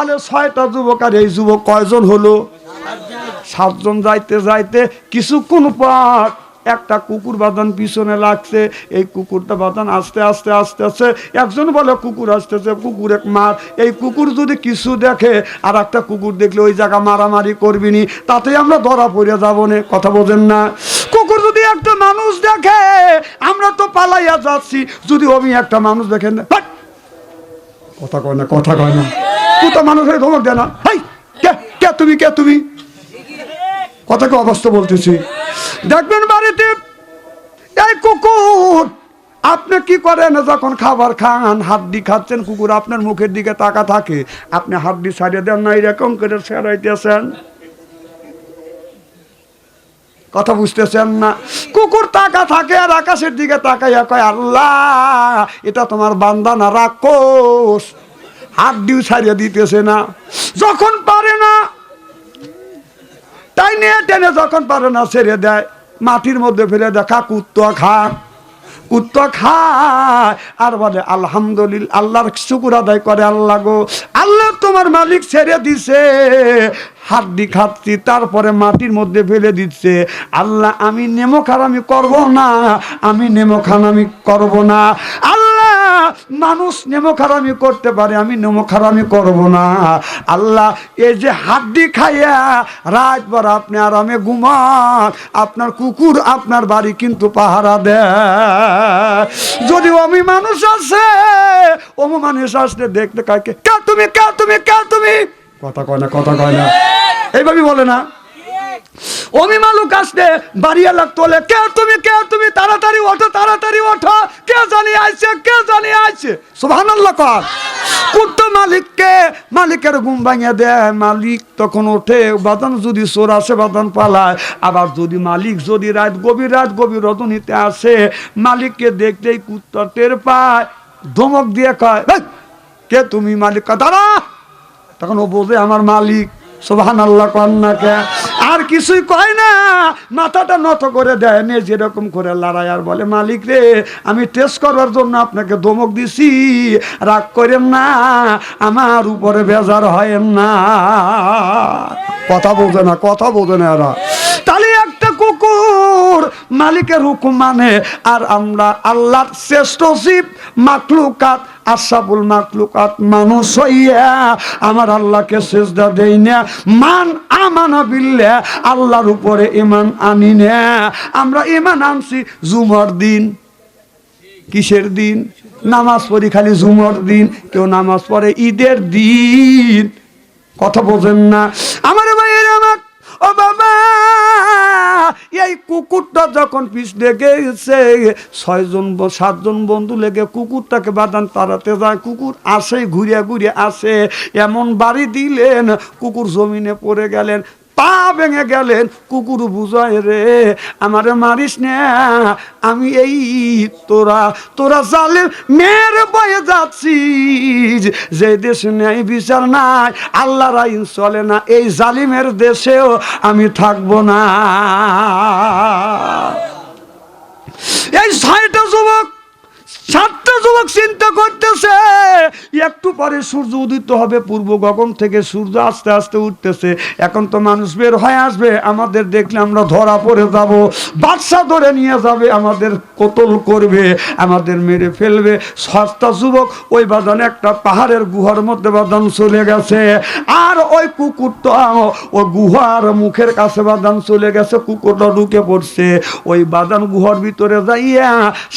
তাহলে 6টা যুবক, আর এই যুবক কয়জন হলো? 7জন। যাইতে যাইতে কিছুক্ষণ পর একটা কুকুর বাঁধান পিছনে লাগছে। এই কুকুরটা বাঁধান আস্তে আস্তে আস্তে আস্তে, একজন বলে কুকুর আসতেছে, কুকুর এক মার। এই কুকুর যদি কিছু দেখে আর একটা কুকুর দেখলে ওই জায়গা মারামারি করবি নি, তাতে আমরা ধরা পড়ে যাবো না। কথা বোঝেন না? কুকুর যদি একটা মানুষ দেখে, আমরা তো পালাইয়া যাচ্ছি, যদি আমি একটা মানুষ দেখেন, কথা কয় না, কথা কয় না, কুতা মানুষ হয়ে ধমক দেয় না, হাই কে কে তুমি, কে তুমি, কথাকে অবস্থা বলতেছি। দেখবেন বাড়িতে এই কুকুর, আপনি কি করেন যখন খাবার খান, হাড্ডি খাচ্ছেন, কুকুর আপনার মুখের দিকে তাকা থাকে, আপনি হাড্ডি ছাড়িয়ে দেন না, এরকম করে সেরাইতেছেন। কথা বুঝতেছেন না? কুকুর তাকা থাকে আর আকাশের দিকে তাকাইয়া কয়, আল্লাহ এটা তোমার বান্দা না রাক্ষস, হাড্ডিও ছাড়িয়ে দিতেছে না। যখন পারে না তাই নিয়ে টেনে, যখন পারে না ছেড়ে দেয়, মাটির মধ্যে ফেলে দেয়, খা কুত্তা খা, কুত্তা খায় আর বলে আলহামদুলিল্লাহ, আল্লাহর শুকর আদায় করে, আল্লাহ গো, আল্লাহ তোমার মালিক ছেড়ে দিছে, হাড্ডি খাচ্ছি, তারপরে মাটির মধ্যে ফেলে দিচ্ছে, আল্লাহ আমি নেমক হারামি করব না, আমি নেমক হারামি করব না, আল্লাহ মানুষ নেমক হারামি করতে পারে, আমি নেমক হারামি করব না, আল্লাহ এই যে হাড্ডি খাইয়া রাত ভর আপনি আরামে ঘুমান, আপনার কুকুর আপনার বাড়ি কিন্তু পাহারা দেয়। যদি অমি মানুষ আছে, অমু মানুষ আসলে দেখতে কাকে, কে তুমি, কে তুমি, কে তুমি, কথা কয় না, কথা কয় না, এইভাবে বলে না। অমি মালুক আসলে বাড়িওয়ালা তোলে, কে তুমি, কে তুমি, তাড়াতাড়ি ওঠো, তাড়াতাড়ি ওঠো, কে জানি আইছে, কে জানি আইছে, সুবহানাল্লাহ কর। কুত্তা মালিককে, মালিকের ঘুম ভাঙিয়ে দেয়, মালিক তখন ওঠে, বাদান যদি চোর আসে বাদান পালায়, আবার যদি মালিক যদি রাত গভীর রজনীতে আসে, মালিককে দেখতেই কুত্তা টের পায়, ধমক দিয়ে কয়, কে তুমি, মালিক কয় দাঁড়া, তখন ও বোঝে আমার মালিক, সুবহানাল্লাহ কন্যাকে, আর কিছুই কয় না, মাথাটা নত করে দেয়, নিয়ে যেরকম করে লড়াই, আর বলে মালিক রে, আমি টেস্ট করার জন্য আপনাকে ধমক দিছি, রাগ করেন না, আমার উপরে বেজার হয় না। কথা বোঝে না, কথা বোঝে না এরা। তাহলে একটা কুকুর মালিকের হুকুম মানে, আর আমরা আল্লাহর শ্রেষ্ঠ জীব মাখলুকাত, আশরাফুল মাখলুকাত মানুষ হইয়া আমার আল্লাহকে সিজদা দেই না, মান আমানা বিল্লাহ, আল্লাহর উপরে ঈমান আনি না। আমরা ঈমান আনছি জুমার দিন। কিসের দিন? নামাজ পড়ি খালি জুমার দিন, কেউ নামাজ পড়ে ঈদের দিন। কথা বোঝেন না আমার ভাইয়ের আমার। ও বাবা, এই কুকুরটা যখন পিছনে গেছে, 7জন বন্ধু লেগে কুকুরটাকে বাঁধান তাড়াতে যায়, কুকুর আসে, ঘুরিয়া ঘুরিয়ে আসে, এমন বাড়ি দিলেন, কুকুর জমিনে পড়ে গেলেন, পা ভেঙে গেলেন। কুকুর বুঝায় রে, আমারে মারিস না, আমি এই তোরা জালেম মেরে বয়ে যাচ্ছিস, যে দেশে নেই বিচার নাই, আল্লাহর আইন চলে না, এই জালিমের দেশেও আমি থাকবো না। এই 6টা যুবক, 7টা যুবক চিন্তা করতেছে, একটু পরে সূর্য উদিত হবে, পূর্ব গগন থেকে সূর্য আস্তে আস্তে উঠতেছে, এখন তো মানুষ বের হয়ে আসবে, আমাদের দেখলে আমরা ধরা পড়ে যাব, বাদশা ধরে নিয়ে যাবে, আমাদের কতল করবে, আমাদের মেরে ফেলবে। 7টা যুবক ওই বাদান একটা পাহাড়ের গুহার মধ্যে বাদান চলে গেছে, আর ওই কুকুরটা ওই গুহার মুখের কাছে বাদান চলে গেছে, কুকুরটা ঢুকে পড়ছে ওই বাদান গুহার ভিতরে যাইয়া।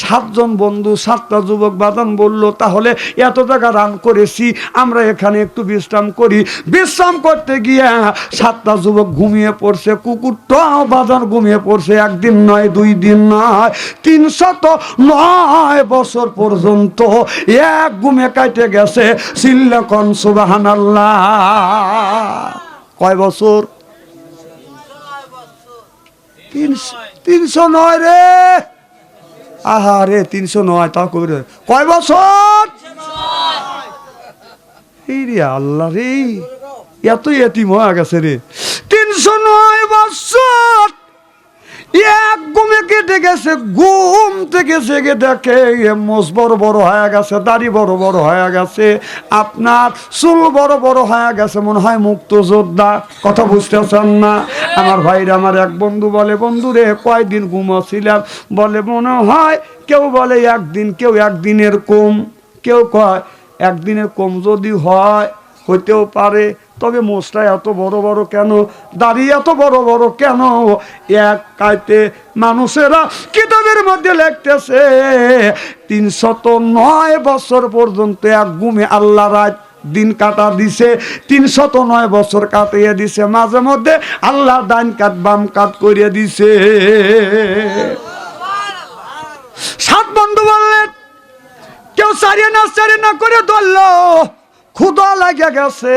7জন বন্ধু, 7টা যুবক বাদান বলল, তাহলে এত জায়গা রান করেছি, আমরা এখানে একটু বিশ্রাম করি। বিশ্রাম করতে গিয়া 7টা যুবক ঘুমিয়ে পড়ছে, কুকুরটাও বাদান ঘুমিয়ে পড়ছে। 1 দিন নয়, 2 দিন নয়, 309 বছর পর্যন্ত এক ঘুমে কাটে গেছে। সিল্লাকন সুবহানাল্লাহ। কয় বছর? 309 রে, আহারে 309, তা কবে কয় বছর? এই রে আল্লাহ রে, এত এতিম হয়ে গেছে রে। 309 বছর এক ঘুমে কেটে গেছে, ঘুম থেকে জেগে দেখে মোষ বড় বড় হয়ে গেছে, দাড়ি বড় বড় হয়ে গেছে, আপনার চুল বড় বড় হয়ে গেছে, মনে হয় মুক্তিযোদ্ধা। কথা বুঝতেছেন না আমার ভাইরা? আমার এক বন্ধু বলে, বন্ধু রে কয়দিন ঘুমাচ্ছিলাম? বলে মনে হয় কেউ বলে একদিন, কেউ একদিনের কম, কেউ কয় একদিনের কম যদি হয় হইতেও পারে, তবে মোষটা এত বড় বড় কেন, দাঁড়িয়ে এত বড় বড় কেন? এক কাইতে মানুষেরা কিতাবের মধ্যে লিখতেছে 309 বছর পর্যন্ত এক ঘুমে আল্লাহ রাত দিন কাটা দিছে, 309 বছর কাটিয়ে দিছে, মাঝে মধ্যে আল্লাহ ডান কাট বাম কাট করিয়ে দিছে। সাত বন্ধু বললেন, কেউ চারিয়ে না করে ধরলো, ক্ষুধা লাগে গেছে।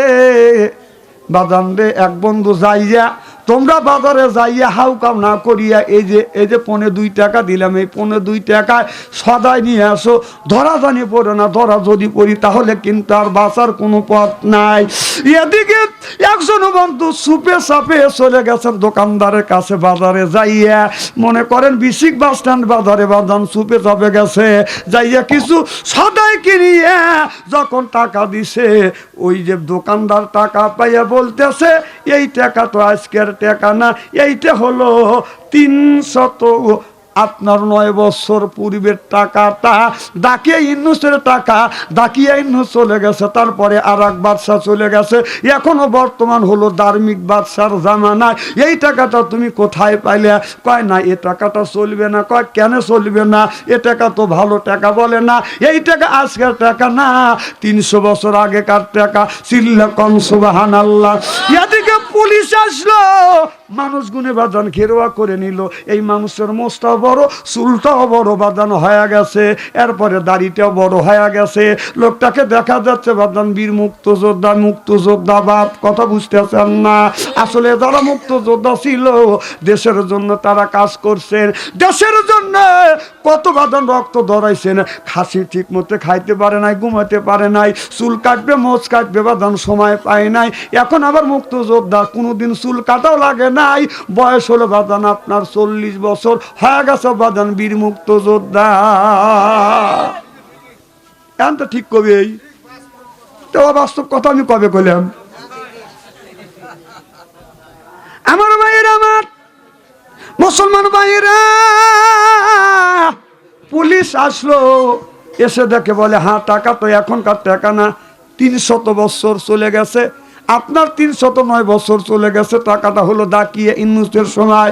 বাজান রে এক বন্ধু যাইয়া, তোমরা বাজারে যাইয়া হাউ কাম না করিয়া এই যে 2.5 টাকা দিলাম, এই 2.5 টাকায় সদাই নিয়ে আসো। ধরা জানি পড়ে না, ধরা যদি পড়ি তাহলে কিন্তু আর বাঁচার কোনো পথ নাই। এদিকে একজন বন্ধু সুপে সাপে চলে গেছেন দোকানদারের কাছে বাজারে যাইয়া, মনে করেন বিশিক বাস স্ট্যান্ড বাজারে বাজান সুপে চাপে গেছে, যাইয়া কিছু সদাই কিনিয়ে যখন টাকা দিছে, ওই যে দোকানদার টাকা পাইয়া বলতেছে এই টাকা তো আজকের টাকা না, এইটা হলো 309 বছর পূর্বের টাকাটা, ডাকিয়ে ইন্নুসের টাকা, ডাকিয়ে ইন্নুস চলে গেছে, তারপরে আর এক বাদশা চলে গেছে, এখনো বর্তমান হলো ধার্মিক বাদশার জামানায়, এই টাকাটা তুমি কোথায় পাইলে? কয় না এ টাকাটা চলবে না। কয় কেন চলবে না? এ টাকা তো ভালো টাকা। বলে না এই টাকা আজকের টাকা না, 300 বছর আগেকার টাকা। চিল্লা কম সুবহানাল্লাহ। এদিকে পুলিশ আসলো, মানুষ গুনে বাজান ঘেরোয়া করে নিল। এই মানুষের মোষটাও বড়, চুলটাও বড় বাজান হয়ে গেছে, এরপরে দাড়িটাও বড় হয়ে গেছে। লোকটাকে দেখা যাচ্ছে বাজান বীর মুক্তিযোদ্ধা, মুক্তিযোদ্ধা বাপ। কথা বুঝতেছেন না? আসলে যারা মুক্তিযোদ্ধা ছিল, দেশের জন্য তারা কাজ করছেন, দেশের জন্য কত বাজান রক্ত ধরাইছেন। খাসি ঠিক মতো খাইতে পারে নাই, ঘুমাতে পারে নাই, চুল কাটবে মোষ কাটবে বাজান সময় পায় নাই। এখন আবার মুক্তিযোদ্ধা, কোনোদিন চুল কাটাও লাগে নাই, বয়স হলো বাজান আপনার 40 বছর হয়ে গেছে বাজান বীর মুক্তিযোদ্ধা। এখন তো ঠিক কবি, এই তো বাস্তব কথা আমি কবে কইলাম? আমার ভাইয়েরা, আমার মুসলমান ভাইয়েরা, পুলিশ আসলো, এসে দেখে বলে হ্যাঁ টাকা তো এখনকার টাকা না, 300 বছর চলে গেছে, আপনার 309 বছর চলে গেছে, টাকাটা হলো ডাকিয়ে ইন্নুসের সময়।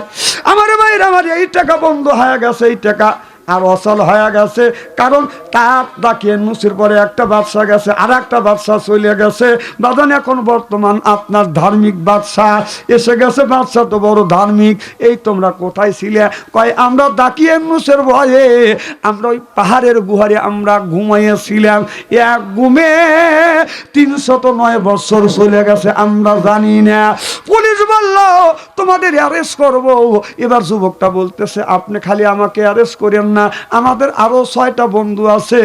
আমার ভাইয়েরা, আমার এই টাকা বন্ধ হয়ে গেছে, এই টাকা আর অচল হয়ে গেছে, কারণ তার ডাকিয়ে ইন্নুসের পরে একটা বাদশা গেছে, আর একটা বাদশা চলে গেছে বাজান। এখন বর্তমান আপনার ধার্মিক বাদশা এসে গেছে, বাদশা তো বড় ধার্মিক। এই তোমরা কোথায় ছিলে? কয় আমরা ডাকিয়ে ইন্নুসের ভয়ে আমরা ওই পাহাড়ের গুহারে আমরা ঘুমাইয়েছিলাম, এক ঘুমে 309 বছর চলে গেছে, আমরা জানি না। পুলিশ বলল তোমাদের অ্যারেস্ট করব। এবার যুবকটা বলতেছে আপনি খালি আমাকে অ্যারেস্ট করেন না, আমাদের আরো 6টা বন্ধু আছে,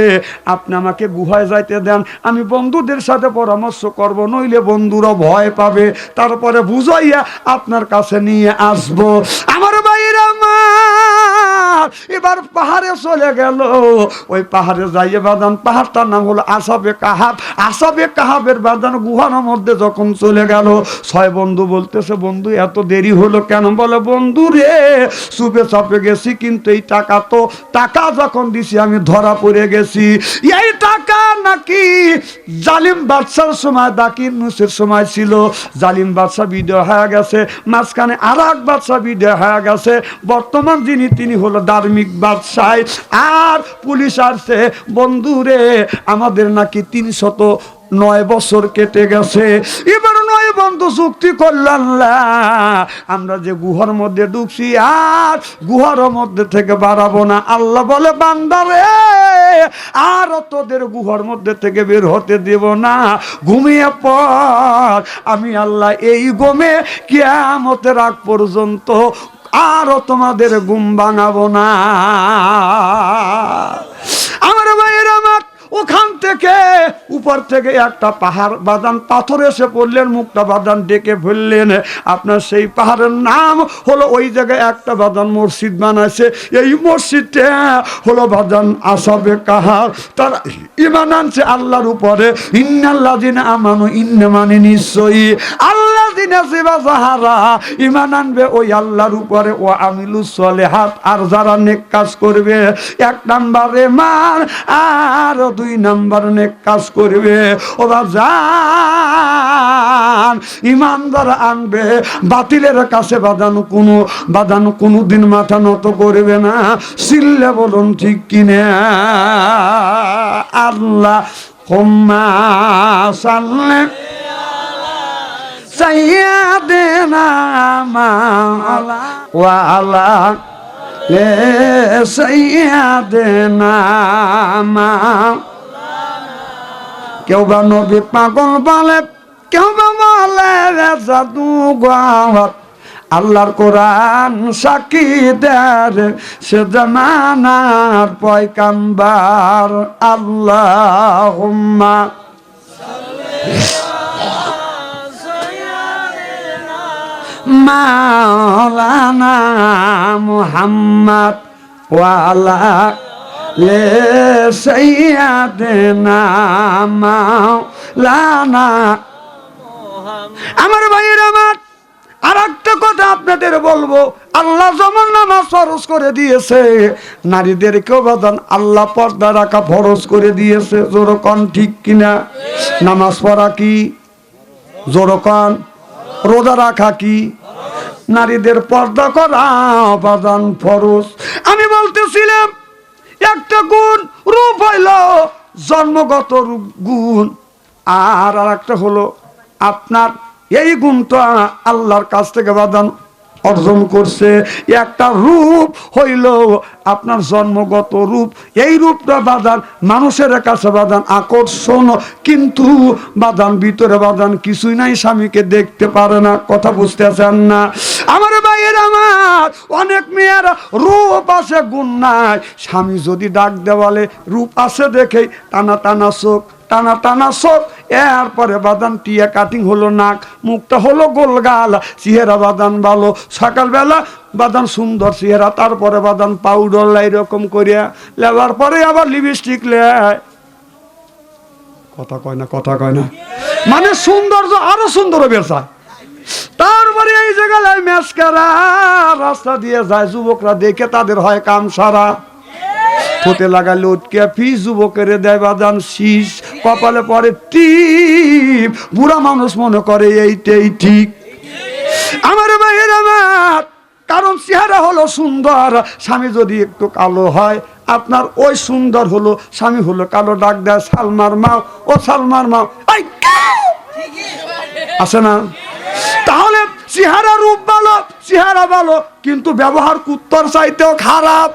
আপনি আমাকে গুহায় যাইতে দেন, আমি বন্ধুদের সাথে পরামর্শ করব, নইলে বন্ধুরা ভয় পাবে, তারপরে বুঝাইয়া আপনার কাছে নিয়ে আসব। আমার ভাইরা, আমার এবার পাহাড়ে চলে গেল। ওই পাহাড়ে যাইয়ে বাদান, পাহাড়টার নাম হলো আসাবে কাহাব। আসাবে কাহাবের বাদান গুহার মধ্যে যখন চলে গেল, 6 বন্ধু বলতেছে বন্ধু এত দেরি হলো কেন? বলে বন্ধু রে চুপে চাপে গেছি, কিন্তু এই টাকা তো, টাকা যখন দিছি আমি ধরা পড়ে গেছি। এই টাকা নাকি জালিম বাদশার সময়, দাকির নুসের সময় ছিল, জালিম বাদশা বিদায় হয়ে গেছে, মাঝখানে আর এক বাদশা বিদায় হয়ে গেছে, বর্তমান যিনি তিনি হলো ধার্মিক বাদশাহ। আর পুলিশ আসছে বন্ধুরে আমাদের নাকি 309 বছর কেটে গেছে। এবার 9 বন্ধু চুক্তি করলাম, আমরা যে গুহার মধ্যে ঢুকছি আর গুহার মধ্যে থেকে বাড়াবো না। আল্লাহ বলে বান্দারে আর তোদের গুহার মধ্যে থেকে বের হতে দেব না, ঘুমিয়ে পড়। আমি আল্লাহ এই ঘুমে কিয়ামতের আগ পর্যন্ত আরো তোমাদের ঘুম ভাঙাবো না। আমার ভাইয়ের, আমার ওখান থেকে উপর থেকে একটা পাহাড় বাদান পাথর এসে পড়লেন, মুখটা বাদান ডেকে ফেললেন। আপনার সেই পাহাড়ের নাম হলো, ওই জায়গায় একটা বাদান মসজিদ বানাইছে। এই মসজিদটা হলো বাদান আসাবে কাহার, তারা ঈমান আনছে আল্লাহর উপরে। ইন্নাল্লাযিনা আমানু, ইন্না মানে নিশ্চয়ই, আল্লাযিনা যাহারা ঈমান আনবে ওই আল্লাহর উপরে, ও আমিলুস সলিহাত, আর যারা নেক কাজ করবে। এক নাম্বারে মান, আর দুই নাম্বার নেক কাজ করবে। ওরা জান ঈমান যারা আনবে, বাতিলের কাছে বাদান কোনোদিন মাথা নত করবে না। সিল্লে বলুন ঠিক কিনা? আল্লাহ হুম্মা সাল্লি সাইয়্যিদিনা মাওলানা ওয়া আলা সাইয়্যিদিনা মাওলানা। কেউ বা নবী পাগল বলে, কেউ বা বলে জাদুঘর। আল্লাহর কোরআন সাক্ষী দেয়, সে জামানার পয়গাম্বার। আল্লাহুম্মা মাওলানা মুহাম্মদ ওয়া আলা সাইয়্যিদিনা মাওলানা। আমার ভাইয়ের আমার, আর একটা কথা আপনাদের বলবো, আল্লাহ যেমন নামাজ ফরজ করে দিয়েছে, নারীদেরকেও বাদান আল্লাহ পর্দা রাখা ফরজ করে দিয়েছে। জোরকন ঠিক কিনা? নামাজ পড়া কি? জোরকন। রোজা রাখা কি? নারীদের পর্দা করা বাদান ফরজ। আমি বলতেছিলাম, একটা গুণ রূপ হইল জন্মগত গুণ, আর একটা হলো আপনার এই গুণটা আল্লাহর কাছ থেকে বাদান অর্জন করছে। একটা রূপ হইল আপনার জন্মগত রূপ। এই রূপটা বাদান মানুষের কাছে বাদান আকর্ষণ, কিন্তু বাদান ভিতরে বাদান কিছুই নাই, স্বামীকে দেখতে পারে না। কথা বুঝতেছেন না আমার ভাইয়ের আমার? অনেক মেয়েরা রূপ আছে, গুণ নাই। স্বামী যদি ডাক দেওয়ালে রূপ আছে দেখেই টানা টানা চোখ, টানা টানা চোখ, এরপরে বাদান টিয়া কাটিং হলো নাক, মুখটা হলো গোলগাল, চেহারা বাদান ভালো, সকালবেলা বাদান সুন্দর চেহারা, তারপরে বাদান পাউডার লাই এরকম করিয়া লেবার পরে আবার লিপস্টিক লেয়। কথা কয় না, কথা কয় না, মানে সৌন্দর্য আরো সুন্দর বেরসায়। তারপরে এই জায়গায় ম্যাসকারা রাস্তা দিয়ে যায়, যুবকরা দেখে তাদের হয় কাম সারা। ঠোঁটে লাগালে উটকিয়া ফিস, যুবকের দেয় বাদান শীষ, কপালে পরে টিপ। বুড়া মানুষ মনে করে এইটাই ঠিক। আমার ভাইয়ের আমার, কারণ চেহারা হলো সুন্দর। স্বামী যদি একটু কালো হয়, আপনার ওই সুন্দর হলো, স্বামী হলো কালো, ডাক দেয় সালমার মা, ও সালমার মা আছে না? তাহলে চেহারা রূপ ভালো, চেহারা ভালো, কিন্তু ব্যবহার কুত্তর চাইতেও খারাপ।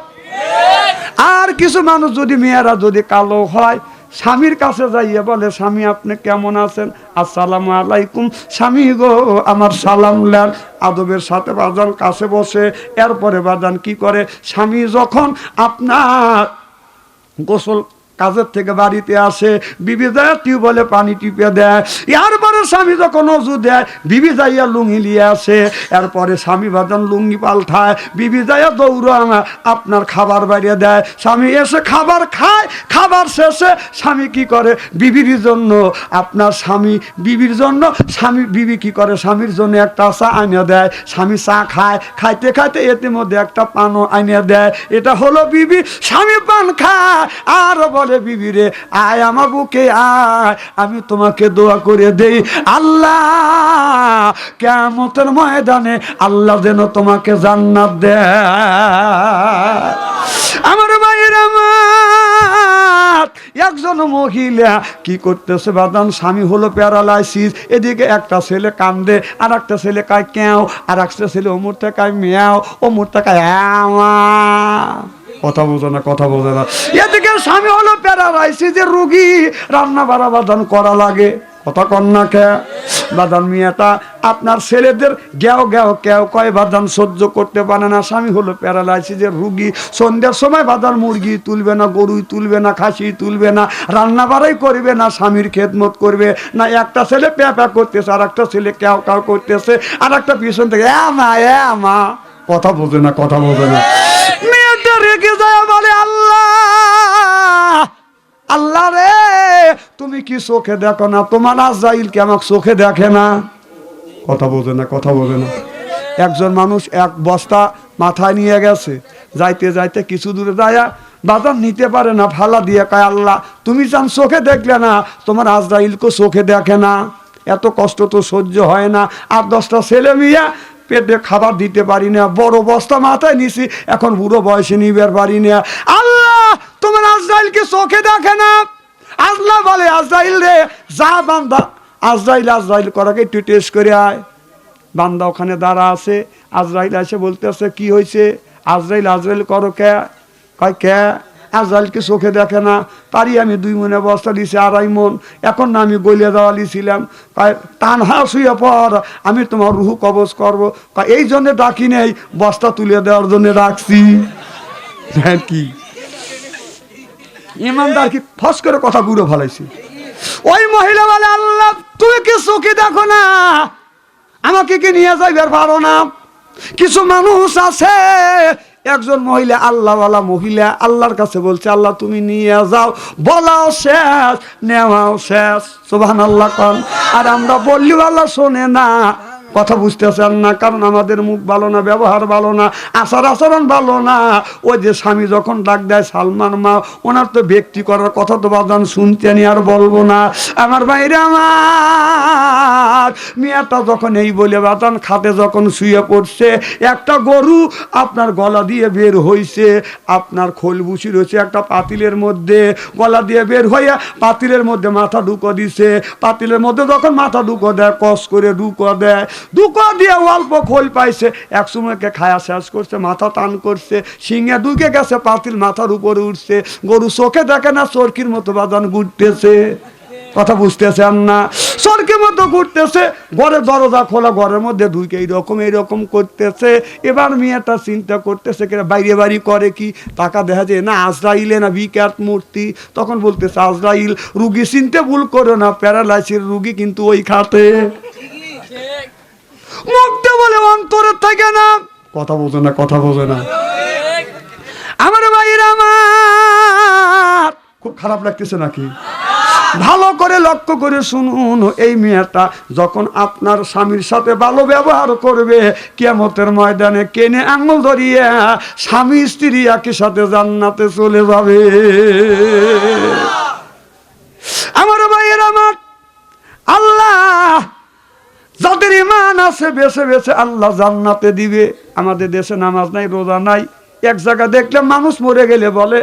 আর কিছু মানুষ যদি মেয়েরা যদি কালো হয়, স্বামীর কাছে যাইয়ে বলে, স্বামী আপনি কেমন আছেন? আসসালামু আলাইকুম। স্বামী গো আমার সালাম লেন, আদবের সাথে বাজান কাছে বসে। এরপরে বাজান কি করে, স্বামী যখন আপনার গোসল কাজের থেকে বাড়িতে আসে, বিবি যায় টিউবওয়েলে পানি টিপে দেয়। এরপরে স্বামী যখন অজু দেয়, বিবি যাইয়া লুঙ্গি নিয়ে আসে। এরপরে স্বামী বাজান লুঙ্গি পাল্টায়, বিবি যাইয়া দৌড়া আপনার খাবার বাড়িয়ে দেয়। স্বামী এসে খাবার খায়, খাবার শেষে স্বামী কি করে, বিবির জন্য আপনার স্বামী বিবির জন্য স্বামী বিবি কি করে, স্বামীর জন্য একটা চা আনিয়ে দেয়। স্বামী চা খায়, খাইতে খাইতে এতে মধ্যে একটা পানও আনিয়ে দেয়। এটা হলো বিবি। স্বামী পান খায় আর বলে, বিবি রে আয় আমার বুকে আয়, আমি তোমাকে দোয়া করে দেই, আল্লাহ কিয়ামতের ময়দানে আল্লাহ যেন তোমাকে জান্নাত দেয়। আমার ভাইয়ের আমার, একজন মহিলা কি করতেছে বাদান, স্বামী হলো প্যারালাইসিস, এদিকে একটা ছেলে কান্দে, আর একটা ছেলে কায় ক্যাও, আর একটা ছেলে অমুরতে কায় মেয়াও, অমুরতে কায় কথা বোঝে না, কথা বোঝে না। এদিকে স্বামী হলো প্যারালাইসিসের রোগী, রান্না বাড়া বাদান করা লাগে। কথা কন্যা কে বাদান মিয়াটা আপনার ছেলেদের গেও গেও কেউ কয় বাদান সহ্য করতে পারে না, স্বামী হলো প্যারালাইসিসের রুগী, সন্ধ্যার সময় বাদান মুরগি তুলবে না, গরুই তুলবে না, খাসি তুলবে না, রান্না বাড়াই করবে না, স্বামীর খেদমত করবে না। একটা ছেলে প্যা প্যা করতেছে, আর একটা ছেলে কেউ কেউ করতেছে, আর একটা পিছন থেকে মা কথা বোঝে না, কথা বোঝে না। মেয়েটা রেগে যায়, বলে আল্লাহ আল্লাহ রে, তুমি কি চোখে দেখো না? তোমার আজরাইল কি আমাকে চোখে দেখে না? কথা বোঝে না, কথা বোঝে না। একজন মানুষ এক বস্তা মাথায় নিয়ে গেছে, যাইতে যাইতে কিছু দূরে যায় বাজার নিতে পারে না, ফালা দিয়ে কয় আল্লাহ তুমি চান চোখে দেখলে না, তোমার আজরাইলকে চোখে দেখে না। এত কষ্ট তো সহ্য হয় না। আর 10টা ছেলে মেয়ে, পেটে খাবার দিতে পারি না, বড় বস্তা মাথায় নিছি, এখন বুড়ো বয়সে নিবার পারি না। আল্লাহ তোমার আজরাইলকে চোখে দেখে না। আল্লাহ বলে আজরাইল রে যা বান্দা, আজরাইল করাকে একটু টেস্ট করে আয়। বান্দা ওখানে দাঁড়া আছে, আজরাইল এসে বলতেছে কি হয়েছে? আজরাইল করো কে? কয় কে? আজরাইলকে চোখে দেখে না। পারি আমি 2 মনে বস্তা দিছি, 2.5 মন, এখন না আমি গলিয়ে দেওয়া দিয়েছিলাম। কয় টান হা শুয়ে পর, আমি তোমার রুহু কবজ করবো। কয় এই জন্য ডাকি নেই, বস্তা তুলে দেওয়ার জন্য রাখছি। কি ইমানদার কি ফস করে কথা গুঁড়ো ফেলাইছি। ওই মহিলা বলে আল্লাহ তুমি কি চোখে দেখো না? আমাকে কি নিয়ে যাইবার পারো না? কিছু মানুষ আছে, একজন মহিলা আল্লাহওয়ালা মহিলা আল্লাহর কাছে বলছে আল্লাহ তুমি নিয়ে যাও, বলাও শেষ, নেওয়াও শেষ। সুবহানাল্লাহ কোন। আর আমরা বললেও আল্লাহ শোনে না। কথা বুঝতেছেন না? কারণ আমাদের মুখ ভালো না, ব্যবহার ভালো না, আচরণ ভালো না। ওই যে স্বামী যখন ডাক দেয় সালমান মা, ওনার তো ব্যক্তি করার কথা তো বাদান শুনতেনি, আর বলবো না। আমার বাইরে আমার মেয়েটা যখন এই বলে বাদান খাতে যখন শুয়ে পড়ছে, একটা গরু আপনার গলা দিয়ে বের হইছে, আপনার খোল বুসি রয়েছে একটা পাতিলের মধ্যে, গলা দিয়ে বের হইয়া পাতিলের মধ্যে মাথা ঢুকো দিছে। পাতিলের মধ্যে যখন মাথা ঢুকো দেয়, কস করে ঢুকো দেয়, দুকো দিয়ে অল্প খোল পাইছে, এক সময়কে খায়া শেষ করছে, মাথা টান করছে, সিংহে ঢুকে গেছে, পাতিল মাথার উপরে উঠছে। গরু চোখে দেখে না, চরকির মতো বাদান ঘুরতেছে। কথা বুঝতেছেন না? চরকির মতো ঘুরতেছে, ঘরের দরজা খোলা, ঘরের মধ্যে ঢুকে এইরকম করতেছে। এবার মেয়েটা চিন্তা করতেছে বাইরে বাড়ি করে কি, টাকা দেখা যায় না আজরাইলে না বিকাট মূর্তি। তখন বলতেছে আজরাইল রুগী চিনতে ভুল করো না, প্যারালাইসিস রুগী কিন্তু ওই খাতে। মুখটা বলে অন্তরের থাকে না। কথা বোঝে না, কথা বোঝে না। আমার ভাইরা আমার খুব খারাপ লাগতেছে নাকি? ভালো করে লক্ষ্য করে শুনুন, এই মেয়েটা যখন আপনার স্বামীর সাথে ভালো ব্যবহার করবে, কিয়ামতের ময়দানে কেনে আঙুল ধরিয়ে স্বামী স্ত্রী একই সাথে জান্নাতে চলে যাবে। আমার ভাইয়ের আমার, আল্লাহ যাদের ঈমান আছে বেছে বেছে আল্লাহ জান্নাতে দিবে। আমাদের দেশে নামাজ নাই, রোজা নাই। এক জায়গায় দেখলে মানুষ মরে গেলে বলে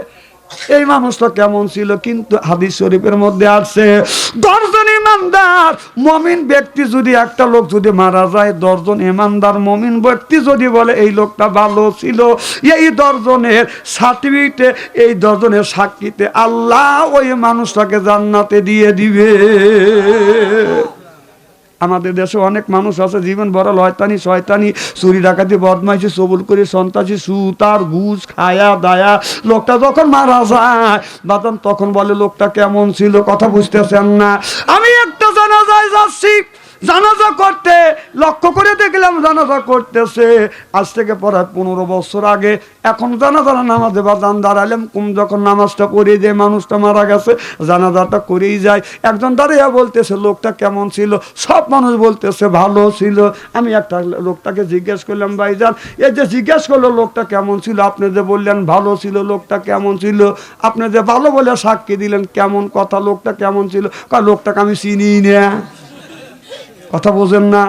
এই মানুষটা কেমন ছিল, কিন্তু হাদিস শরীফের মধ্যে আছে 10 জন ইমানদার মুমিন ব্যক্তি যদি, একটা লোক যদি মারা যায়, 10 জন ইমানদার মুমিন ব্যক্তি যদি বলে এই লোকটা ভালো ছিল, এই 10 জনের সার্টিফিকেটে, এই 10 জনের সাক্ষীতে আল্লাহ ওই মানুষটাকে জান্নাতে দিয়ে দিবে। আমাদের দেশে অনেক মানুষ আছে জীবন বড় লয়তানি শয়তানি, চুরি ডাকাতি বদমাইশি সবুল করে সন্ত্রাসী সুতার ঘুষ খায়া দায়া, লোকটা যখন মারা যায় বাদাম তখন বলে লোকটা কেমন ছিল। কথা বুঝতেছেন না? আমি একটা জানাজায় যাচ্ছি, জানাজা করতে লক্ষ্য করে দেখলাম জানাজা করতেছে আজ থেকে প্রায় 15 বছর আগে। এখন জানাজার নামাজে বাদান দাঁড়ালাম, যখন নামাজটা পড়ে যে মানুষটা মারা গেছে জানাজাটা করেই যায়। একজন দাঁড়িয়ে বলতেছে লোকটা কেমন ছিল, সব মানুষ বলতেছে ভালো ছিল। আমি একটা লোকটাকে জিজ্ঞেস করলাম ভাইজান এই যে জিজ্ঞেস করলো লোকটা কেমন ছিল, আপনি যে বললেন ভালো ছিল, লোকটা কেমন ছিল? আপনি যে ভালো বলে সাক্ষী দিলেন, কেমন কথা, লোকটা কেমন ছিল? লোকটাকে আমি চিনি না। কথা বোঝেন না?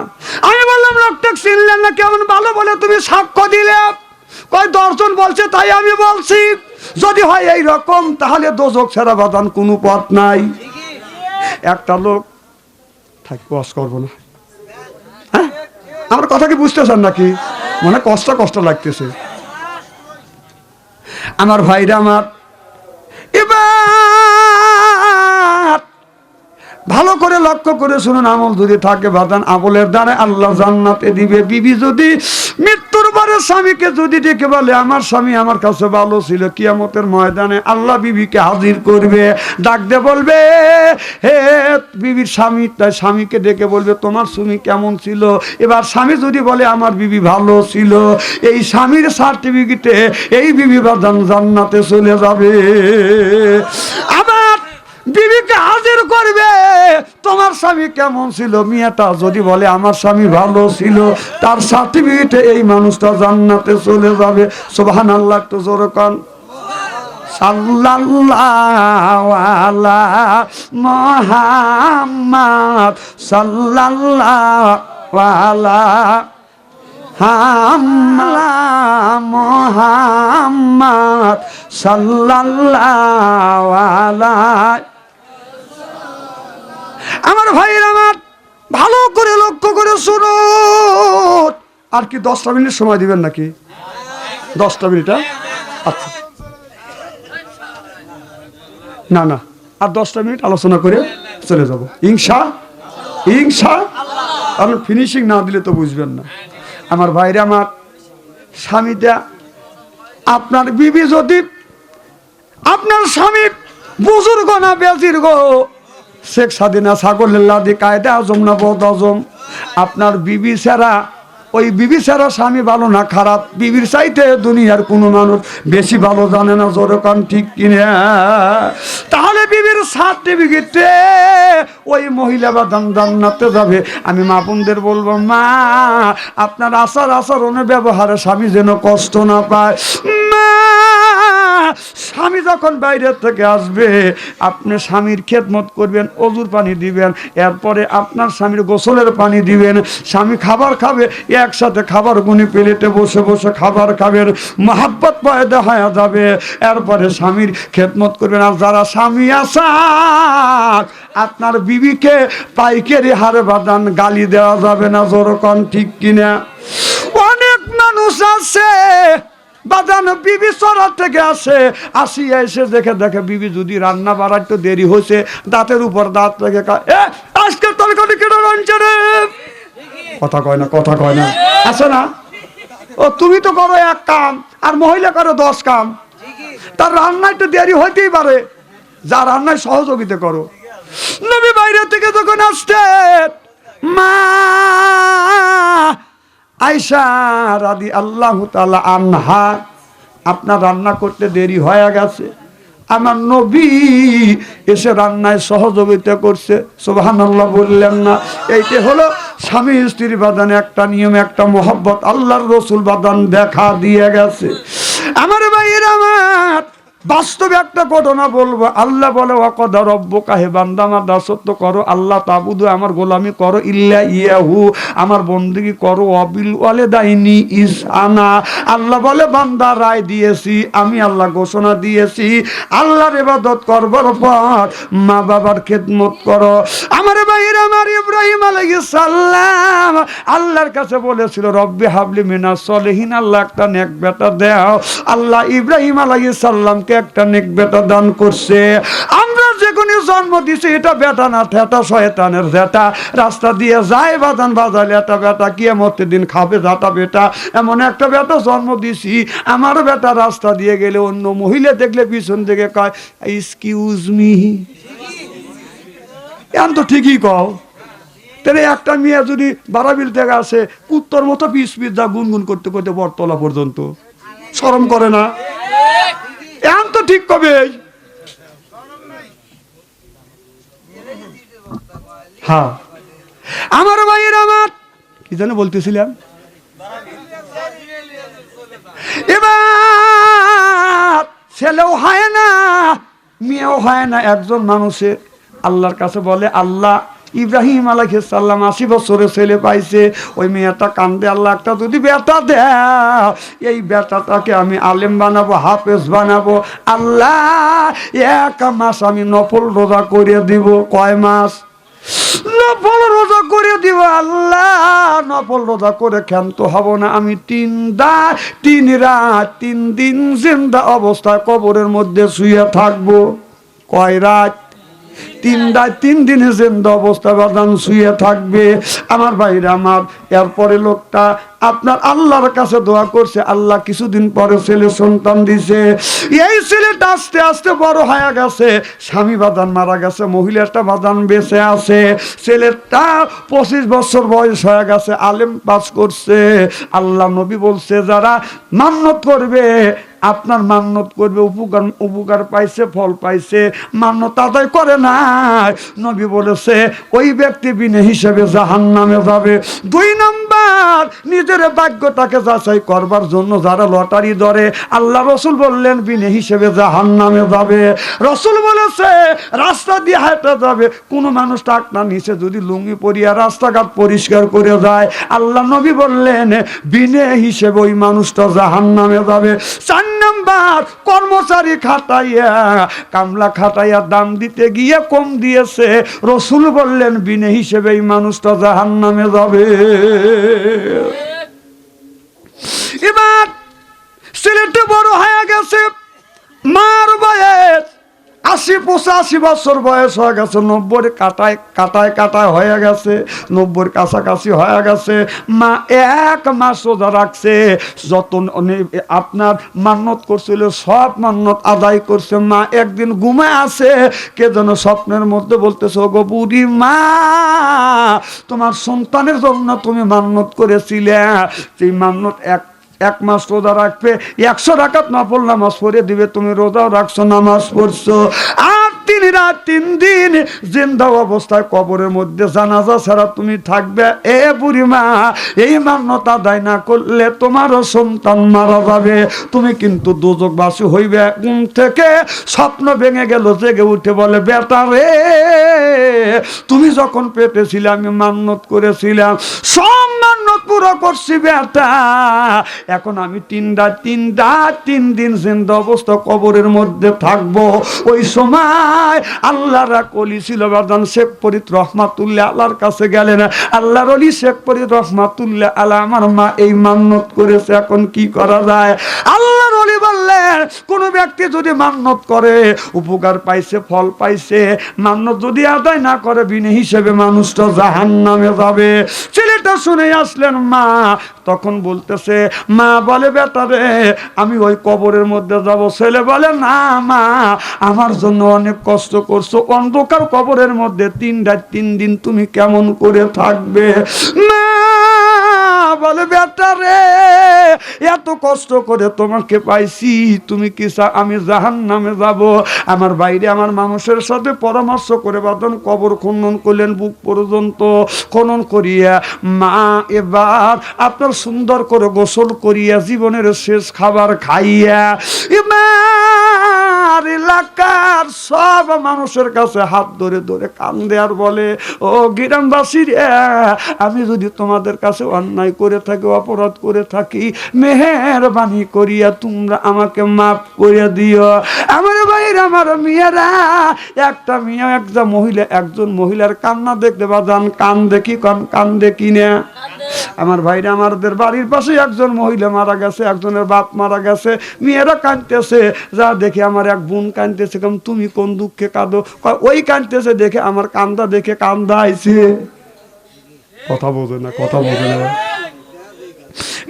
আমি বললাম লোকটা চিনলেন না, কেমন ভালো বলে তুমি সাক্ষ্য দিলে? কয় 10 জন বলছে তাই আমি বলছি। যদি হয় এই রকম তাহলে দোজক ছাড়া বাদান কোনো পথ নাই। একটা লোক থাক বস করবো না। হ্যাঁ, আমার কথা কি বুঝতেছেন নাকি? মনে কষ্ট লাগতেছে আমার ভাইরা আমার। এবার ভালো করে লক্ষ্য করে শুনুন, আমল যদি থাকে বাদান, আমলের দ্বারা আল্লাহ জান্নাতে দিবে। বিবি যদি মৃত্যুর পরে স্বামীকে যদি ডেকে বলে আমার স্বামী আমার কাছে ভালো ছিল, কিয়ামতের ময়দানে আল্লাহ বিবিকে হাজির করবে, ডাক দিয়ে বলবে হে বিবির স্বামী, তাই স্বামীকে ডেকে বলবে তোমার স্বামী কেমন ছিল। এবার স্বামী যদি বলে আমার বিবি ভালো ছিল, এই স্বামীর সার্টিফিকেটে এই বিবি বাদান জান্নাতে চলে যাবে। আবার বিবিকে হাজির করবে, তোমার স্বামী কেমন ছিল। মেয়েটা যদি বলে আমার স্বামী ভালো ছিল, তার সার্টিফিকেটে এই মানুষটা জান্নাতে চলে যাবে। সুবহানাল্লাহ, একটু জোরে কোন সাল্লাল্লাহু আলা মুহাম্মদ সাল্লাল্লাহু আলা মুহাম্মদ সাল্লাল্লাহু আলাইহি। আমার ভাইয়ের আমার ভালো করে লক্ষ্য করে শুনুন। আর কি 10টা মিনিট সময় দিবেন নাকি? 10টা মিনিট? আচ্ছা, না না, আর 10টা মিনিট আলোচনা করে চলে যাব ইনশাআল্লাহ। আর ফিনিশিং না দিলে তো বুঝবেন না। আমার ভাইরা আমার, স্বামীটা আপনার বিবি যদি আপনার স্বামী বুজুর্গ না বেজির্গ, শেখ স্বাধীনা ছাগল্লাদি কায়দা আজম না বদ আজম, আপনার বিবি ছাড়া ওই বিবি ছাড়া স্বামী ভালো না খারাপ, বিবির চাইতে দুনিয়ার কোনো মানুষ বেশি ভালো জানে না। জোরকান ঠিক কিনা? তাহলে বিবির সার্টিফিকেটে ওই মহিলা বা জান্নাতে যাবে। আমি মা বোনদের বলবো, মা আপনার আচরণে ব্যবহারে স্বামী যেন কষ্ট না পায়। মা স্বামী যখন বাইরে থেকে আসবে, আপনি স্বামীর খেদমত করবেন, অজুর পানি দিবেন, এরপরে আপনার স্বামীর গোসলের পানি দিবেন। স্বামী খাবার খাবে, একসাথে খাবার গুনি প্লেটে বসে বসে খাবার খাবেন, মহাব্বত পয়দা হয়ে যাবে। এরপরে স্বামীর খেদমত করবেন। আর যারা স্বামী আসার আপনার বিবিকে পাইকারি হারে বাদান গালি দেওয়া যাবে না। জোরকন ঠিক কিনা? অনেক মানুষ আছে বাদান বিবি চড়ার থেকে আসে, আসিয়া এসে দেখে বিবি যদি রান্না বাড়াইতে দেরি হয়েছে, দাঁতের উপর দাঁত রেখে আজকে তরকারি কেটে রাঁধছে রে, কথা কয় না আছে না? ও তুমি তো করো এক কাম আর মহিলা করো 10 কাম, তার রান্নায় তো দেরি হইতেই পারে, যা রান্নায় সহযোগিতা করো। নবী বাইরে থেকে যখন আসতেন, মা আয়েশা রাদিয়াল্লাহু তাআলা আনহা, আপনার রান্না করতে দেরি হয়ে গেছে, আমার নবী এসে রান্নায় সহযোগিতা করছে। সুবহানাল্লাহ বললেন না? এইটা হলো স্বামী স্ত্রীর বাদানে একটা নিয়ম, একটা মহব্বত আল্লাহর রসুল বাদান দেখা দিয়ে গেছে। আমার ভাইয়েরা আমার, বাস্তবে একটা ঘটনা বলবো। আল্লাহ বলে ওয়াকাদা রব্বুকা, হে বান্দা আমার দাসত্ব করো, আল্লাহ তাবুদু আমার গোলামি করো, ইল্লা ইয়াহু আমার বন্দেগী করো, ওয়াবিল ওয়ালিদাইনি ইহসানা। আল্লাহ বলে বান্দা রায় দিয়েছি, আমি আল্লাহ ঘোষণা দিয়েছি, আল্লাহর ইবাদত করবার পর মা বাবার খেদমত করো। আমার ভাইয়েরা আমার, ইব্রাহিম আলাইহিস সালাম আল্লাহর কাছে বলেছিল রব্বি হাবলি মিনাস সলিহিন, আল্লাহ একটা নেক বেটা দাও। আল্লাহ ইব্রাহিম আলাইহিস সালাম একটা নেক বেটা দান করছে। আমরা যেখানে জন্ম দিছি, এটা বেটা না ঠেটা শয়তানের জেটা, রাস্তা দিয়ে যায় বাদান বাজালে একটা বেটা, কিয়ামতের দিন খাবে যাটা বেটা। এমন একটা বেটা জন্ম দিছি, আমার বেটা রাস্তা দিয়ে গেলে অন্য মহিলা দেখলে পিছন থেকে কয় এক্সকিউজ মি। এখন তো ঠিকই কও, তাহলে একটা মেয়ে যদি বারাবিল থেকে আসে, কুত্তর মতো পিস যা গুনগুন করতে করতে বটতলা পর্যন্ত, শরম করে না? এখন তো ঠিক কবে? হ্যাঁ আমার ভাইয়ের আমার, কি জানো বলতেছিলাম, এবার ছেলেও হয় না মেয়েও হয় না, একজন মানুষের আল্লাহর কাছে বলে আল্লাহ ইব্রাহিম আলাইহিস সালাম 80 বছরের ছেলে পাইছে, ওই মেয়েটা কান্দে, আল্লাহ একটা যদি বেটা দেও, এই বেটাটাকে আমি আলেম বানাবো, হাফেজ বানাবো। আল্লাহ 1 মাস আমি নফল রোজা করে দিব। কয় মাস? নফল রোজা করে দিব। আল্লাহ নফল রোজা করে ক্ষান্ত হব না, আমি 3 রাত 3 দিন জিন্দা অবস্থায় কবরের মধ্যে শুয়ে থাকবো। কয় রাত? তিন দিনে জিন্দা অবস্থা বাদান শুয়ে থাকবে। আমার ভাইরা আমার, এরপরে লোকটা আপনার আল্লাহর কাছে দোয়া করছে, আল্লাহ কিছুদিন পরে ছেলে সন্তান দিছে। এই ছেলেটা আস্তে আস্তে বড় হয়ে গেছে, স্বামী বাদান মারা গেছে, মহিলাটা বাদান বেঁচে আছে। ছেলেটা 25 বছর বয়স হয়ে গেছে, আলেম পাস করছে। আল্লাহ নবী বলছে যারা মান্নত করবে, আপনার মান্নত করবে, উপকার পাইছে, ফল পাইছে, মান্নত আদায় করে নাই, নবী বলেছে ওই ব্যক্তি বিনা হিসেবে জাহান্নামে যাবে। 2 নাম্বার, নিজের ভাগ্যটাকে যাচাই করবার জন্য যারা লটারি ধরে, আল্লাহ রসুল বললেন বিনা হিসেবে জাহান্নামে যাবে। রসুল বলেছে রাস্তা দিয়ে হাঁটা যাবে, কোন মানুষ টাকনা নিচে যদি লুঙ্গি পরিয়া রাস্তাঘাট পরিষ্কার করে যায়, আল্লাহ নবী বললেন বিনা হিসেবে ওই মানুষটা জাহান্নামে যাবে। 4 নাম্বার, কর্মচারী খাটাইয়া, কামলা খাটাইয়া দাম দিতে গিয়ে কম দিয়েছে, রসুল বললেন বিনা হিসেবে এই মানুষটা জাহান্নামে যাবে। এবার ছেলেটা বড় হয়ে গেছে, মার বয়স 80-85 বছর বয়স হয়ে গেছে, 90 কাটায় হয়ে গেছে, 90 কাছাকাছি হয়ে গেছে। মা 1 মাস রোজা রাখছে, যত আপনার মান্নত করছিল সব মান্নত আদায় করছে। মা একদিন ঘুমায় আছে, কে যেন স্বপ্নের মধ্যে বলতেছে, ওগো বুড়ি মা, তোমার সন্তানের জন্য তুমি মান্নত করেছিলে, সেই মান্নত এক মাস রোজা রাখবে, 100 রাকাত নফল নামাজ পড়ে দিবে, তুমি রোজাও রাখছো, নামাজ পড়ছো, আর 3 রাত 3 দিন জিন্দা অবস্থায় কবরের মধ্যে জানাজা ছাড়া তুমি থাকবে। এ বুড়ি মা, এই মান্যত আদায় না করলে তোমারও সন্তান মারা যাবে, তুমি কিন্তু দোজখবাসী হইবে। ঘুম থেকে স্বপ্ন ভেঙে গেল, জেগে উঠে বলে, বেটা রে, তুমি যখন পেটে ছিলে আমি মান্যত করেছিলাম, সব মান্যত পুরো করছি বেটা, এখন আমি 3 রাত 3 দিন জিন্দা অবস্থা কবরের মধ্যে থাকবো। ওই সময় আল্লাহর কলি ছিল বাদান শেখ ফরিদ রহমাতুল্লাহ আল্লাহর কাছে গেলেন, আল্লাহর ওলি শেখ ফরিদ রহমাতুল্লাহ আল্লাহ, আমার মা এই মান্যত করেছে, এখন কি করা যায়? আল্লাহর ওলি বললেন, কোন ব্যক্তি যদি মান্যত করে, উপকার পাইছে, ফল পাইছে, মান্যত যদি আদায় না করে, বিনা হিসেবে মানুষটা জাহান্নামে যাবে। ছেলেটা শুনে আসলেন মা, তখন বলতেছে, মা বলে, বেটা রে, আমি ওই কবরের মধ্যে যাব। ছেলে বলে, না মা, আমার জন্য অনেক কষ্ট করছো, অন্ধকার কবরের মধ্যে 3 রাত 3 দিন তুমি কেমন করে থাকবে? মা বলে, বেটা রে, এত কষ্ট করে তোমাকে পাইছি, তুমি কি চা আমি জাহান্নামে যাব? আমার বাইরে আমার মানুষের সাথে পরামর্শ করে বাদন কবর খনন করলেন, বুক পর্যন্ত খনন করিয়া, মা এবার আপনার সুন্দর করে গোসল করিয়া, জীবনের শেষ খাবার খাইয়া, এবার এলাকার সব মানুষের কাছে হাত ধরে ধরে কান্দে আর বলে, ও গ্রামবাসী রে, আমি যদি তোমাদের কাছে অন্যায় করে থাকি, অপরাধ করে থাকি, মেহেরবানি করিয়া তোমরা আমাকে মাফ করে দিও। আমার ভাইরা, আমার মেয়েরা, একটা মেয়ে একজন মহিলার কান্না দেখতে বাজান, কান দেখি কান দেখি না। আমার ভাইরা, আমাদের বাড়ির পাশে একজন মহিলা মারা গেছে, একজনের বাপ মারা গেছে, মেয়েরা কাঁদতেছে, যা দেখে আমার এক বোন কাঁদতেছে, তুমি কোন দুঃখে কাঁদো? ওই কাঁদতেছে দেখে আমার কান্দা দেখে কান্দা আইছে। কথা বোঝে না।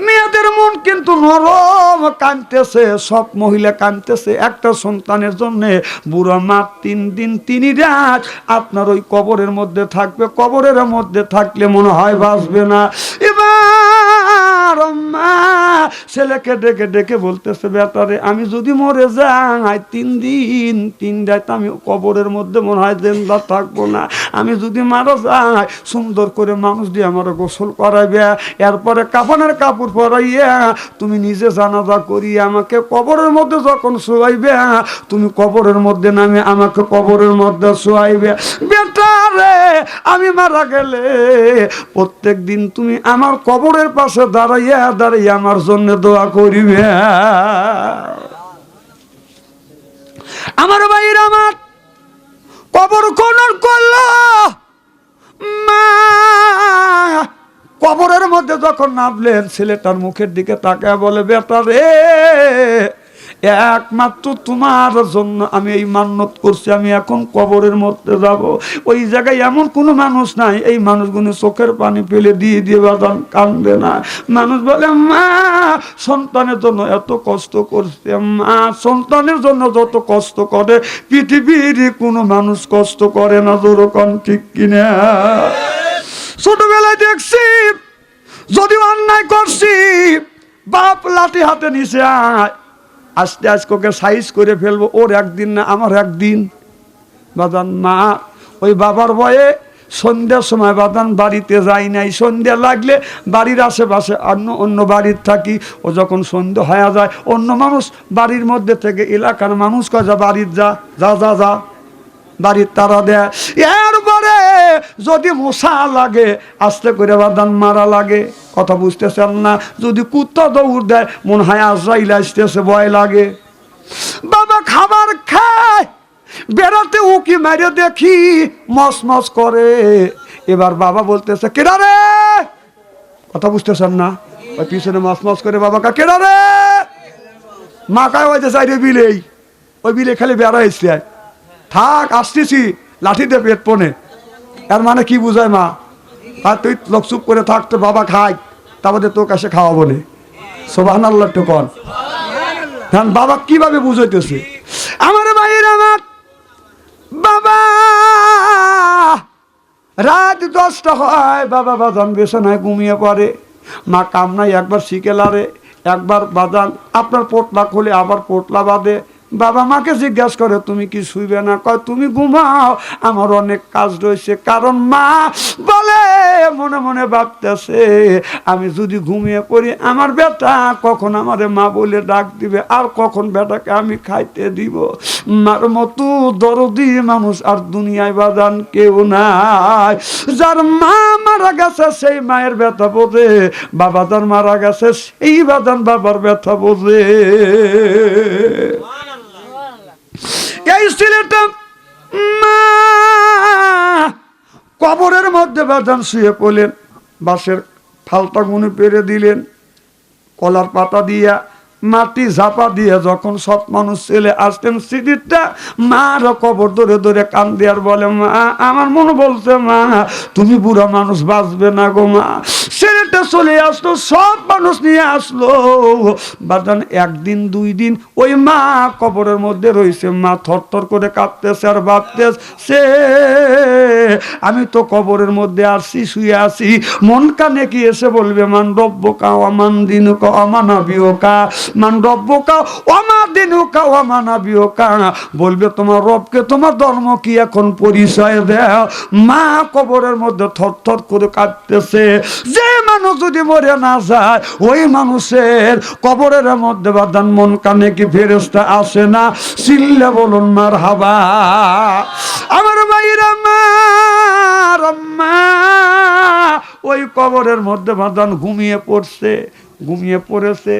মেয়েদের মন কিন্তু নরম, কাঁদতেছে, সব মহিলা কাঁদতেছে একটা সন্তানের জন্য। বুড়া মা 3 দিন 3 রাত আপনার ওই কবরের মধ্যে থাকবে, কবরের মধ্যে থাকলে মনে হয় বাঁচবে না। এবার মা ছেলেকে ডেকে ডেকে বলতেছে, বেটারে, আমি যদি মরে যাই 3 দিন 3 রাত আমি কবরের মধ্যে মনে হয় জিন্দা থাকবো না, আমি যদি মারা যাই সুন্দর করে মানুষ দিয়ে আমার গোসল করাইবে, এরপরে কাফনের কাপড় পরাইয়া তুমি নিজে জানাজা করিয়া আমাকে কবরের মধ্যে যখন শোয়াইবে, তুমি কবরের মধ্যে নামে আমাকে কবরের মধ্যে শোয়াইবে। বেটা রে, আমি মারা গেলে প্রত্যেক দিন তুমি আমার কবরের পাশে দাঁড়াইয়া দাঁড়াইয়া আমার জন্য দোয়া করিবে। আমার ভাইরা, আমার কবর খনন করলো, মা কবরের মধ্যে যখন নামলেন, ছেলেটার মুখের দিকে তাকায় বলে, বেটা রে, একমাত্র তোমার জন্য আমি এই মান্যত করছি, আমি এখন কবরের মধ্যে যাব। ওই জায়গায় এমন কোনো মানুষ নাই এই মানুষগুলো চোখের পানি ফেলে দিয়ে দিয়ে বাদান কান্দে না। মানুষ বলে মা সন্তানের জন্য এত কষ্ট করছে, মা সন্তানের জন্য যত কষ্ট করে পৃথিবীর কোনো মানুষ কষ্ট করে না। যেরকম ঠিক কিনা? ছোটবেলায় দেখছি যদি অন্যায় করছি বাপ লাঠি হাতে নিচে আয়, আস্তে আস্তে ওকে সাইজ করে ফেলবো, ওর একদিন না আমার একদিন। বাদান মা ওই বাবার ভয়ে সন্ধ্যার সময় বাদান বাড়িতে যাই নাই। সন্ধ্যা লাগলে বাড়ির আশেপাশে অন্য বাড়ির থাকি। ও যখন সন্ধ্যা হয়ে যায় অন্য মানুষ বাড়ির মধ্যে থেকে এলাকার মানুষ কয় যা বাড়ির যা যা যা যা বাড়ির তারা দেয়। এরপরে যদি মশা লাগে আস্তে করে বাদান মারা লাগে। কথা বুঝতেছেন না? যদি কুত্তা দৌড় দেয় মনে হয় আজরাইল আসতেছে, ভয় লাগে। বাবা খাবার খায়, বেড়াতে উকি মেরে দেখি মস মস করে। এবার বাবা বলতেছে কেডা রে? কথা বুঝতেছেন না? ওই পিছনে মস মস করে বাবা কা কেডা রে? মা কায় হয়েছে চাইরে বিলেই, ওই বিলে খালি বেড়া এসছে। থাক আসতেছি, লাঠিতে পেট পনে। এর মানে কি বুঝায় মা? আর তুই লোক চুপ করে থাকতো, বাবা খাই, তারপরে তোর কাছে খাওয়াবো না। সুবহানাল্লাহ একটু কর। বাবা কিভাবে বুঝাইতেছে? আমার ভাইয়ের আমার বাবা রাত 10টা হয়, বাবা বাজান বিছানায় ঘুমিয়ে পড়ে। মা কামনায় একবার শিকেলারে একবার বাজান আপনার পোটলা খুলে আবার পোটলা বাঁধে। বাবা মাকে জিজ্ঞাসা করে তুমি কি শুইবে না? কয় তুমি ঘুমাও, আমার অনেক কাজ রয়েছে। কারণ মা বলে মনে মনে ভাবতেছে আমি যদি ঘুমিয়ে পড়ি আমার বেটা কখন আমারে মা বলে ডাক দিবে, আর কখন বেটাকে আমি খাইতে দিব। মার মতো দরদি মানুষ আর দুনিয়ায় বাজান কেউ নাই। যার মা মারা গেছে সেই মায়ের ব্যথা বোঝে, বাবা যার মারা গেছে সেই বাজান বাবার ব্যথা বোঝে। এই ছেলেটা মা কবরের মধ্যে বাজান শুয়ে পড়লেন, বাঁশের ফালটা গুনে পেরে দিলেন, কলার পাতা দিয়া মাটি ঝাপা দিয়ে যখন সৎ মানুষ ছেলে আসতেন সিঁড়িটা মার কবর ধরে ধরে কান দেয়ার বলে মা আমার মনে বলছে মা তুমি বুড়া মানুষ বাঁচবে না গো মা। ছেলেটা চলে আসলো, সব মানুষ নিয়ে আসলো। বাজান একদিন 2 দিন ওই মা কবরের মধ্যে রয়েছে। মা থরথর করে কাঁপতেছে আর ভাবতেছে আমি তো কবরের মধ্যে আসছি, শুয়ে আছি, মন কানে কি এসে বলবে মান রব্বুকা ওয়া মান দিনুকা ওয়া মা নাবিয়ুকা, মান রব্বুকা ওয়া মা দিনুকা ওয়া মা নাবিয়ুকা, বলবে তোমার রবকে তোমার ধর্ম কি এখন পরিচয় দাও। মা কবরের মধ্যে থরথর করে কাঁপতেছে। যে মানুষ যদি মরে না যায় ওই মানুষের কবরের মধ্যে বাদান মন কানে কি ফেরেশতা আসে না? চিল্লা বলুন মারহাবা। আমার ভাইরা মা ওই কবরের মধ্যে বাদান ঘুমিয়ে পড়েছে।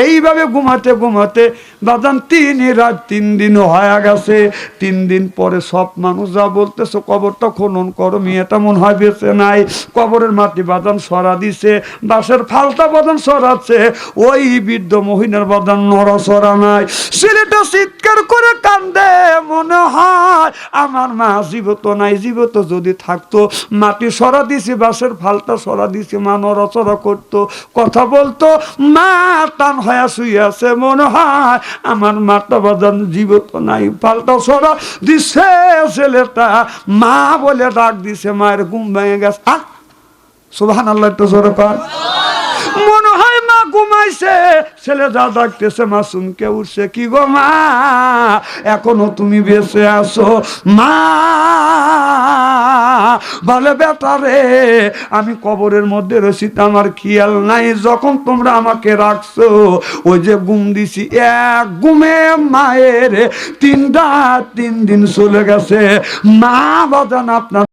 এইভাবে ঘুমাতে ঘুমাতে বাদান 3 রাত 3 দিন হয়ে গেছে। 3 দিন পরে সব মানুষ যা বলতেছে কবরটা খনন করো, মেয়েটা মনে হয় বেঁচে নাই। কবরের মাটি বাদান সরা দিছে, বাঁশের ফালটা বাদান সরাচ্ছে, ওই বৃদ্ধ মহিলার বাদান নড়াচড়া নাই। ছেলেটা চিৎকার করে কান্দে, মনে হয় আমার মা জীবিত নাই, জীবিত যদি থাকতো মাটি সরা দিছে, বাঁশের ফালটা সরা দিছে, মা নড়াচড়া করতো, কথা বলতো, মা টান হয়ে শুয়ে আছে, মনে হয় আমার মাটা বাজান জীবিত নাই। পাল্টা সরা দিছে, ছেলেটা মা বলে ডাক দিছে, মায়ের ঘুম ভেঙে গেছে। সুবহানাল্লাহ একটু জোরে কর। মনে হয় মা ঘুমাইছে, ছেলে যা ডাকতেছে মা চমকে উঠছে, কি গো মা এখনো তুমি বেঁচে আছো? মা বলে বেটা রে আমি কবরের মধ্যে রয়েছি, আমার খেয়াল নাই, যখন তোমরা আমাকে রাখছো ওই যে ঘুম দিছি, এক ঘুমে মায়ের 3 রাত 3 দিন চলে গেছে। মা বাজান আপনার